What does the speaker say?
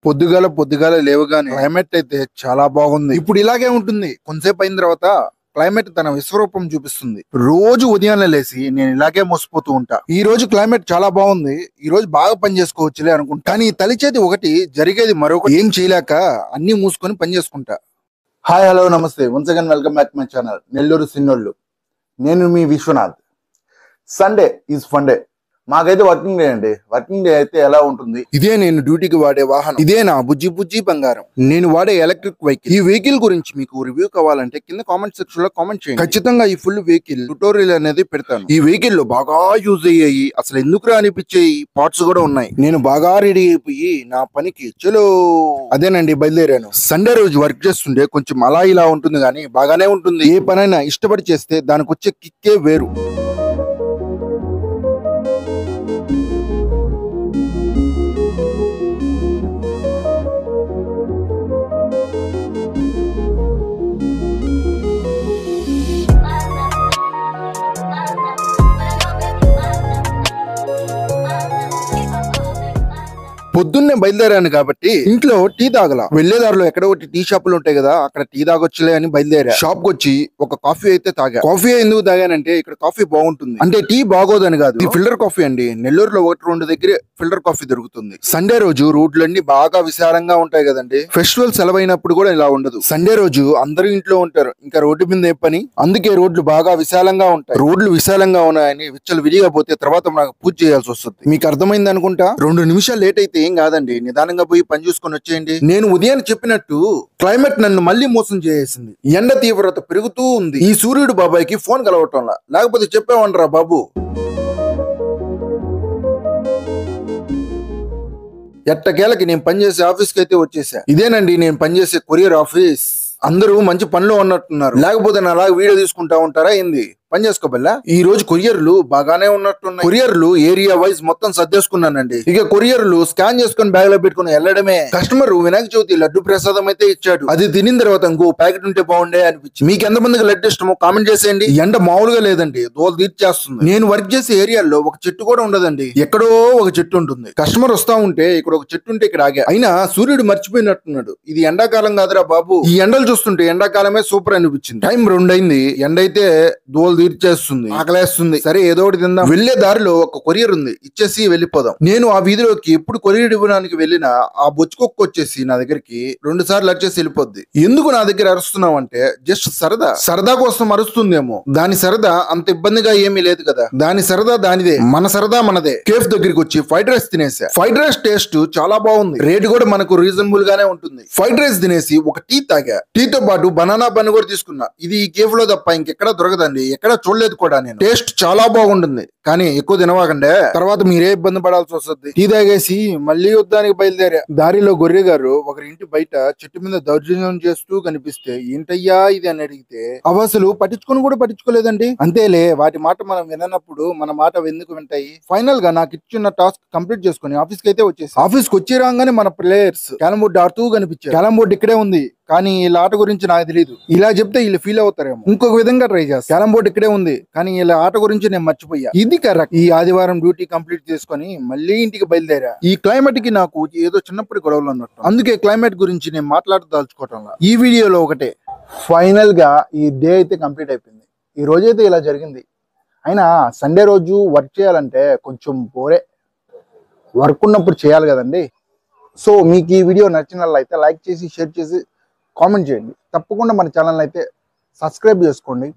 పొద్దుగాల పొద్దుగాల లేవగానే క్లైమేట్ అయితే చాలా బాగుంది. ఇప్పుడు ఇలాగే ఉంటుంది. కొంతసేపు అయిన తర్వాత క్లైమేట్ తన విశ్వరూపం చూపిస్తుంది. రోజు ఉదయాన్నే లేసి నేను ఇలాగే మోసపోతూ ఉంటా. ఈ రోజు క్లైమేట్ చాలా బాగుంది, ఈ రోజు బాగా పని చేసుకోవచ్చులే అనుకుంటా. కానీ తలిచేది ఒకటి, జరిగేది మరొకటి. ఏం చేయలేక అన్ని మూసుకొని పని చేసుకుంటా. Hi, hello, namaste. Once again welcome back my channel Nellore సిన్నోళ్ళు. నేను మీ Viswanath. Sunday is fun day. మాకైతే వర్కింగ్ డే అండి. వర్కింగ్ డే అయితే ఎలా ఉంటుంది? ఇదే నేను డ్యూటీకి వాడే వాహనం. ఇదే నా బుజ్జి బుజ్జి బంగారం. నేను వాడే ఎలక్ట్రిక్ వెహికల్. ఈ వెహికల్ గురించి మీకు రివ్యూ కావాలంటే కింద కామెంట్ సెక్షన్ లో కామెంట్ చేయండి. ఖచ్చితంగా ఈ ఫుల్ వెహికల్ ట్యుటోరియల్ అనేది పెడతాను. ఈ వెహికల్ లో బాగా యూజ్ అయ్యాయి, అసలు ఎందుకురా అనిపించాయి పార్ట్స్ కూడా ఉన్నాయి. నేను బాగా రెడీ అయిపోయి నా పనికి చలో అదేనండి బయలుదేరాను. సండే రోజు వర్క్ చేస్తుంటే కొంచెం అలా ఇలా ఉంటుంది, కానీ బాగానే ఉంటుంది. ఏ పనైనా ఇష్టపడి చేస్తే దానికి వచ్చే కిక్కే వేరు. పొద్దున్నే బయలుదేరాను కాబట్టి ఇంట్లో టీ తాగల. వెళ్లేదారిలో ఎక్కడ ఒకటి టీ షాపులు ఉంటాయి కదా, అక్కడ టీ తాగొచ్చులే అని బయలుదేరా. షాప్ కి వచ్చి ఒక కాఫీ అయితే తాగా. కాఫీ ఎందుకు తాగానంటే ఇక్కడ కాఫీ బాగుంటుంది, అంటే టీ బాగోదని కాదు. ఈ ఫిల్టర్ కాఫీ అండి. నెల్లూరులో 1-2 దగ్గరే ఫిల్టర్ కాఫీ దొరుకుతుంది. సండే రోజు రోడ్లన్నీ బాగా విశాలంగా ఉంటాయి కదండి. ఫెస్టివల్ సెలవైనప్పుడు కూడా ఇలా ఉండదు. సండే రోజు అందరూ ఇంట్లో ఉంటారు, ఇంకా రోడ్డు మీద ఏ పని. అందుకే రోడ్లు బాగా విశాలంగా ఉంటాయి. రోడ్లు విశాలంగా ఉన్నాయని విచ్చలు విడిగా పోతే తర్వాత నాకు పూజ చేయాల్సి వస్తుంది. మీకు అర్థమైంది అనుకుంటా. 2 నిమిషాలు లేట్ అయితే ఏం కాదండి, నిదానంగా పోయి పని చూసుకొని వచ్చేయండి. నేను ఉదయాన్ని చెప్పినట్టు క్లైమేట్ నన్ను మళ్ళీ మోసం చేసేసింది. ఎండ తీవ్రత పెరుగుతూ ఉంది. ఈ సూర్యుడు బాబాయ్కి ఫోన్ కలవటంలా, లేకపోతే చెప్పేవంటరా బాబు. ఎట్టకేలకి నేను పనిచేసే ఆఫీస్కి అయితే వచ్చేసా. ఇదేనండి నేను పనిచేసే కొరియర్ ఆఫీస్. అందరూ మంచి పనిలో ఉన్నట్టున్నారు, లేకపోతే నా అలాగే వీడియో తీసుకుంటా ఉంటారా ఏంది? పని చేసుకోబల్లా. ఈ రోజు కొరియర్లు బాగానే ఉన్నట్టున్నాయి. కొరియర్లు ఏరియా వైజ్ మొత్తం సర్దేసుకున్నానండి. ఇక కొరియర్లు స్కాన్ చేసుకుని బ్యాగ్ లో పెట్టుకుని వెళ్ళడమే. కస్టమర్ వినాయక చవితి లడ్డు ప్రసాదం అయితే ఇచ్చాడు. అది తినిన తర్వాత ఇంకో ప్యాకెట్ ఉంటే బాగుండే అనిపించింది. మీకు ఎంతమందికి లడ్డు ఇష్టమో కామెంట్ చేసేయండి. ఎండ మామూలుగా లేదండి, దోలు తీర్చేస్తుంది. నేను వర్క్ చేసే ఏరియాలో ఒక చెట్టు కూడా ఉండదండి, ఎక్కడో ఒక చెట్టు ఉంటుంది. కస్టమర్ వస్తా ఉంటే ఇక్కడ ఒక చెట్టు ఉంటే ఇక్కడ ఆగా. అయినా సూర్యుడు మర్చిపోయినట్టున్నాడు, ఇది ఎండాకాలం కాదురా బాబు. ఈ ఎండలు చూస్తుంటే ఎండాకాలమే సూపర్ అనిపించింది. టైం 2 అయింది. ఎండ అయితే దోలు తీర్చేస్తుంది, ఆకలేస్తుంది. సరే ఏదో ఒకటి తిందాం. వెళ్లే దారిలో ఒక కొరియర్ ఉంది, ఇచ్చేసి వెళ్ళిపోదాం. నేను ఆ వీధిలోకి ఎప్పుడు కొరియర్ ఇవ్వడానికి వెళ్ళినా ఆ బొచ్చుకొక్క వచ్చేసి నా దగ్గరికి 2 సార్లు అరిచేసి వెళ్ళిపోద్ది. ఎందుకు నా దగ్గర అరుస్తున్నావు అంటే జస్ట్ సరదా కోసం అరుస్తుందేమో. దాని సరదా అంత ఇబ్బందిగా ఏమీ లేదు కదా. దాని సరదా దానిదే, మన సరదా మనదే. కేఫ్ దగ్గరికి వచ్చి ఫ్రైడ్ రైస్ తినేసా. ఫ్రైడ్ రైస్ టేస్ట్ చాలా బాగుంది, రేట్ కూడా మనకు రీజనబుల్ గానే ఉంటుంది. ఫ్రైడ్ రైస్ తినేసి ఒక టీ తాగా. టీతో పాటు బనానా బన్ కూడా తీసుకున్నా. ఇది ఈ కేఫ్ లో తప్ప ఇంకెక్కడ దొరకదండి, ఎక్కడ చూడలేదు కూడా నేను. టేస్ట్ చాలా బాగుంటుంది, కానీ ఎక్కువ తినవాకండే, తర్వాత మీరే ఇబ్బంది పడాల్సి వస్తుంది. టీ తాగేసి మళ్ళీ యుద్ధానికి బయలుదేరా. దారిలో గొర్రె గారు ఒకరి ఇంటి బయట చెట్టు మీద దౌర్జన్యం చేస్తూ కనిపిస్తే ఏంటయ్యా ఇది అని అడిగితే అసలు పట్టించుకోలేదండి. అంతేలే, వాటి మాట మనం విననప్పుడు మన మాట ఎందుకు వింటాయి. ఫైనల్ గా నాకు ఇచ్చిన టాస్క్ కంప్లీట్ చేసుకుని ఆఫీస్ కి అయితే వచ్చేసి ఆఫీస్ కి వచ్చి రాగానే మన ప్లేయర్స్ క్యారమ్ బోర్డు ఆడుతూ కనిపించారు. క్యారమ్ బోర్డు ఇక్కడే ఉంది, కానీ వీళ్ళ ఆట గురించి నాకు తెలియదు. ఇలా చెప్తే వీళ్ళు ఫీల్ అవుతారేమో. ఇంకొక విధంగా ట్రై చేస్తా. క్యారమ్ బోర్డు ఇక్కడే ఉంది, కానీ వీళ్ళ ఆట గురించి నేను మర్చిపోయా. ఇది కరెక్ట్. ఈ ఆదివారం డ్యూటీ కంప్లీట్ చేసుకుని మళ్ళీ ఇంటికి బయలుదేరా. ఈ క్లైమేట్ కి నాకు ఏదో చిన్నప్పటి గొడవలు అన్నట్టు. అందుకే క్లైమేట్ గురించి నేను మాట్లాడదాల్చుకోవటంలా. ఈ వీడియోలో ఒకటే. ఫైనల్ గా ఈ డే అయితే కంప్లీట్ అయిపోయింది. ఈ రోజైతే ఇలా జరిగింది. అయినా సండే రోజు వర్క్ చేయాలంటే కొంచెం బోరే. వర్క్ ఉన్నప్పుడు చేయాలి కదండి. సో మీకు ఈ వీడియో నచ్చినట్లయితే లైక్ చేసి, షేర్ చేసి, కామెంట్ చేయండి. తప్పకుండా మన ఛానల్ అయితే సబ్స్క్రైబ్ చేసుకోండి.